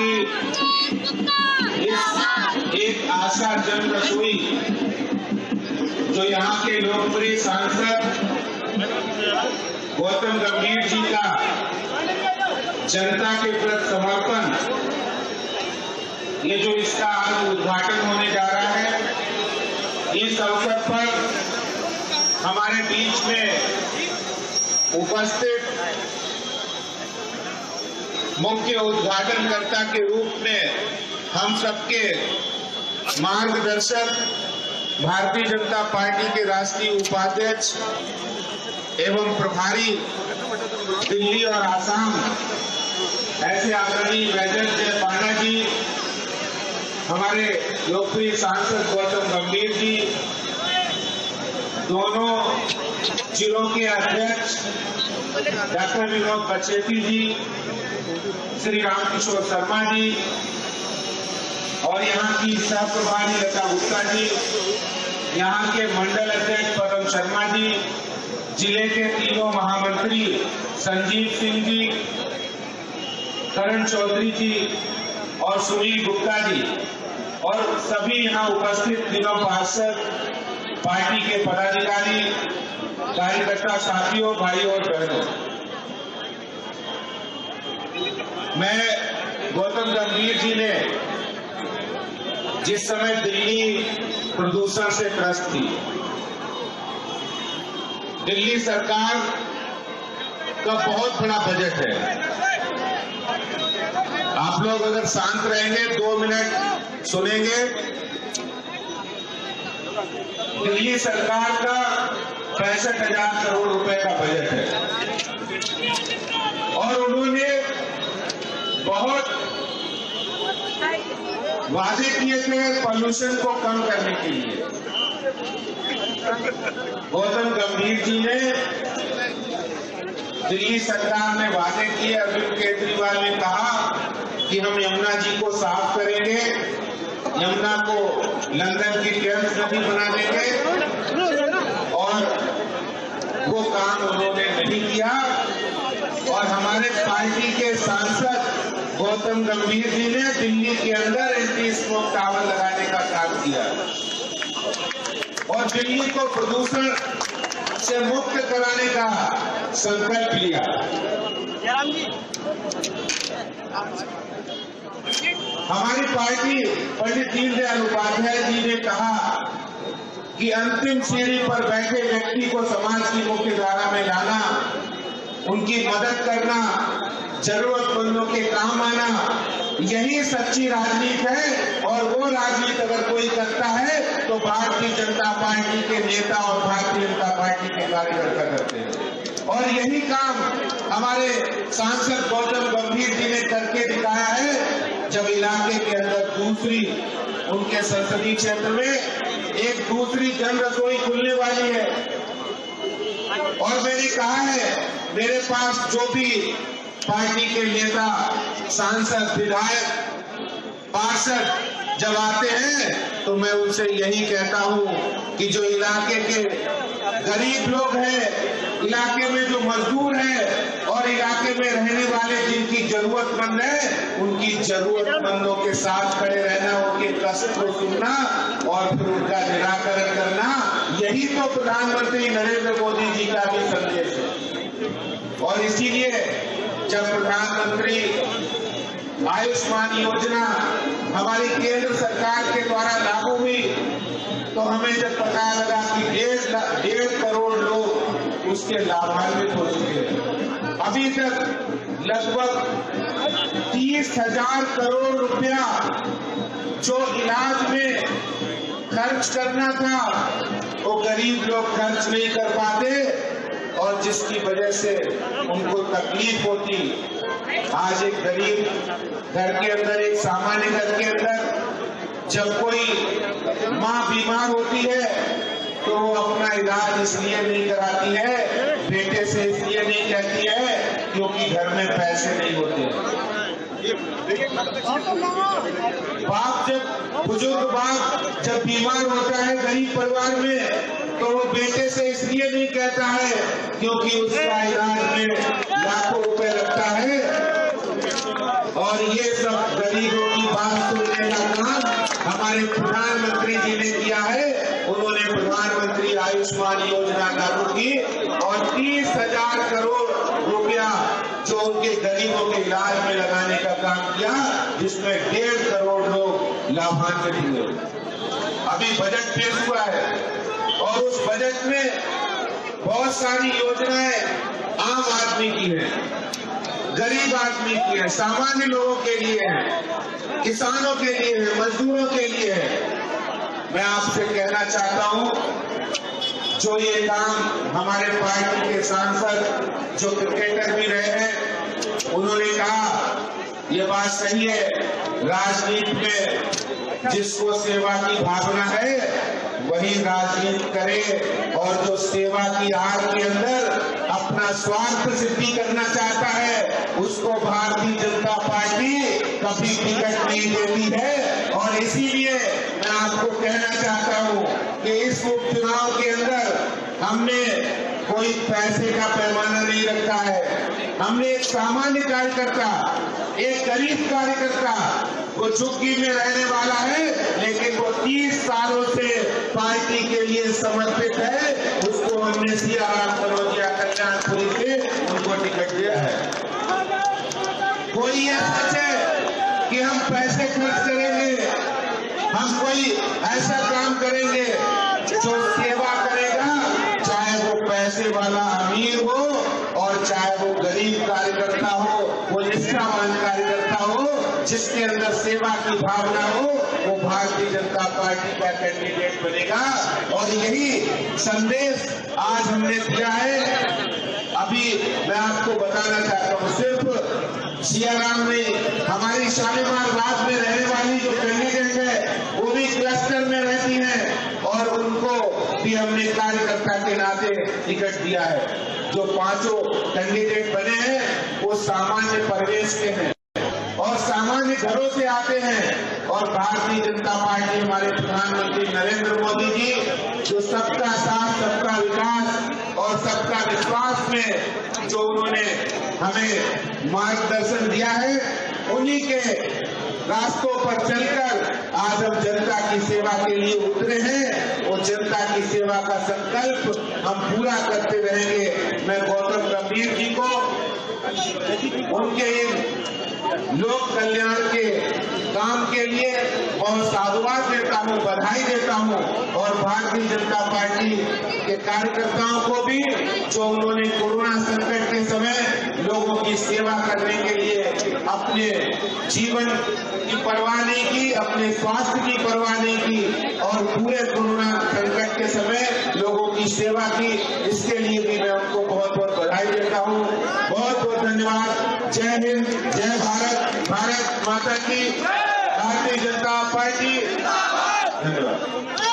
की इस एक आशा जन रसोई जो यहाँ के लोकप्रिय सांसद गौतम गंभीर जी का जनता के प्रति समर्पण, ये जो इसका आज उद्घाटन होने जा रहा है, इस अवसर पर हमारे बीच में उपस्थित मुख्य उद्घाटनकर्ता के रूप में हम सबके मार्गदर्शक, भारतीय जनता पार्टी के राष्ट्रीय उपाध्यक्ष एवं प्रभारी दिल्ली और आसाम ऐसे आदरणीय वैजयंत पांडा जी, हमारे लोकप्रिय सांसद गौतम गंभीर जी, दोनों जिलों के अध्यक्ष डॉक्टर विनोद बचेती जी, श्री रामकिशोर शर्मा जी और यहाँ की सह प्रभारी लता गुप्ता जी, यहाँ के मंडल अध्यक्ष पदम शर्मा जी, जिले के तीनों महामंत्री संजीव सिंह जी, करण चौधरी जी और सुनील गुप्ता जी और सभी यहाँ उपस्थित तीनों पार्षद, पार्टी के पदाधिकारी, कार्यकर्ता साथियों, भाइयों और बहनों, मैं गौतम गंभीर जी ने जिस समय दिल्ली प्रदूषण से त्रस्त थी, दिल्ली सरकार का बहुत बड़ा बजट है। आप लोग अगर शांत रहेंगे, 2 मिनट सुनेंगे। दिल्ली सरकार का 65,000 करोड़ रुपए का बजट है और उन्होंने बहुत वादे किए थे पॉल्यूशन को कम करने के लिए। गौतम गंभीर जी ने, दिल्ली सरकार ने वादे किए। अरविंद केजरीवाल ने कहा कि हम यमुना जी को साफ करेंगे, यमुना को लंदन की टेम्स नदी बना देंगे और वो काम उन्होंने नहीं किया। और हमारे पार्टी के सांसद गौतम गंभीर जी ने दिल्ली के अंदर एंटी स्मोक टावर लगाने का काम किया और दिल्ली को प्रदूषण से मुक्त कराने का संकल्प लिया। हमारी पार्टी पंडित दीनदयाल उपाध्याय जी ने कहा कि अंतिम सीढ़ी पर बैठे व्यक्ति को समाज की मुख्य धारा में लाना, उनकी मदद करना, जरूरतमंदों के काम आना, यही सच्ची राजनीति है। और वो राजनीति अगर कोई करता है तो भारतीय जनता पार्टी के नेता और भारतीय जनता पार्टी के कार्यकर्ता करते हैं। और यही काम हमारे सांसद गौतम गंभीर जी ने करके दिखाया है। जब इलाके के अंदर दूसरी, उनके संसदीय क्षेत्र में एक दूसरी जन रसोई खुलने वाली है और मैंने कहा है, मेरे पास जो भी पार्टी के नेता, सांसद, विधायक, पार्षद जब आते हैं तो मैं उनसे यही कहता हूं कि जो इलाके के गरीब लोग हैं, इलाके में जो मजदूर हैं और इलाके में रहने वाले जिनकी जरूरतमंद है, उनकी जरूरतमंदों के साथ खड़े रहना, उनके कष्ट को सुनना और फिर उनका निराकरण करना, यही तो प्रधानमंत्री नरेंद्र मोदी जी का भी संदेश है। और इसीलिए जब प्रधानमंत्री आयुष्मान योजना हमारी केंद्र सरकार के द्वारा लागू हुई तो हमें जब पता लगा कि 1.5 करोड़ लोग उसके लाभान्वित हो चुके हैं। अभी तक लगभग 30,000 करोड़ रुपया जो इलाज में खर्च करना था वो गरीब लोग खर्च नहीं कर पाते और जिसकी वजह से उनको तकलीफ होती। आज एक गरीब घर के अंदर, एक सामान्य घर के अंदर जब कोई माँ बीमार होती है तो वो अपना इलाज इसलिए नहीं कराती है, बेटे से इसलिए नहीं कहती है क्योंकि घर में पैसे नहीं होते। बाप जब, बुजुर्ग बाप जब बीमार होता है गरीब परिवार में तो वो बेटे से इसलिए नहीं कहता है क्योंकि उसका इलाज में लाखों रुपए लगता है। और ये सब गरीबों की बात सुनने का काम हमारे प्रधानमंत्री जी ने किया है। उन्होंने प्रधानमंत्री आयुष्मान योजना लागू की और 30,000 करोड़ रुपया जो उनके गरीबों के इलाज में लगाने का काम किया, जिसमें 1.5 करोड़ लोग लाभान्वित हुए। अभी बजट पेश हुआ है और उस बजट में बहुत सारी योजनाएं आम आदमी की है, गरीब आदमी की है, सामान्य लोगों के लिए है, किसानों के लिए है, मजदूरों के लिए है। मैं आपसे कहना चाहता हूं, जो ये काम हमारे पार्टी के सांसद जो क्रिकेटर भी रहे हैं, उन्होंने कहा ये बात सही है, राजनीति में जिसको सेवा की भावना है वही राजनीति करे, और जो सेवा की आड़ के अंदर अपना स्वार्थ सिद्धि करना चाहता है उसको भारतीय जनता पार्टी कभी टिकट नहीं देती है। और इसीलिए मैं आपको कहना चाहता हूं कि इस उपचुनाव के अंदर हमने कोई पैसे का पैमाना नहीं रखा है। हमने एक सामान्य कार्यकर्ता, एक गरीब कार्यकर्ता, वो झुग्गी में रहने वाला है, लेकिन वो 30 सालों से पार्टी के लिए समर्पित है, उसको हमने सियाराम कनौजिया कल्याणपुरी से उनको टिकट दिया है। कोई ये सोचे कि हम पैसे खर्च करेंगे, हम कोई ऐसा काम करेंगे जो सेवा करेगा, चाहे वो पैसे वाला अमीर हो और चाहे वो गरीब कार्यकर्ता हो, वो निष्ठावान कार्यकर्ता हो, जिसके अंदर सेवा की भावना हो, वो भारतीय जनता पार्टी का कैंडिडेट बनेगा। और यही संदेश आज हमने दिया है। अभी मैं आपको बताना चाहता हूँ, सिर्फ सियाराम में हमारी शालीमार बाग में रहने वाली जो कैंडिडेट है वो भी क्लस्टर में रहती हैं और उनको भी हमने कार्यकर्ता के नाते टिकट दिया है। जो 5 कैंडिडेट बने हैं वो सामान्य परिवेश के हैं और सामान्य घरों से आते हैं, और भारतीय जनता पार्टी हमारे प्रधानमंत्री नरेंद्र मोदी जी जो सबका साथ, सबका विकास और सबका विश्वास में जो उन्होंने हमें मार्गदर्शन दिया है, उन्हीं के रास्तों पर चलकर आज हम जनता की सेवा के लिए उतरे हैं। वो जनता की सेवा का संकल्प हम पूरा करते रहेंगे। मैं गौतम गंभीर जी को उनके लोक कल्याण के काम के लिए बहुत साधुवाद देता हूं, बधाई देता हूं, और भारतीय जनता पार्टी के कार्यकर्ताओं को भी जो उन्होंने कोरोना संकट के समय लोगों की सेवा करने के लिए अपने जीवन की परवाह नहीं की, अपने स्वास्थ्य की परवाह नहीं की और पूरे कोरोना संकट के समय लोगों की सेवा की, इसके लिए भी मैं उनको बहुत बहुत बधाई देता हूँ। बहुत बहुत धन्यवाद। जय हिंद, जय भारत, भारत माता की, भारतीय जनता पार्टी। धन्यवाद।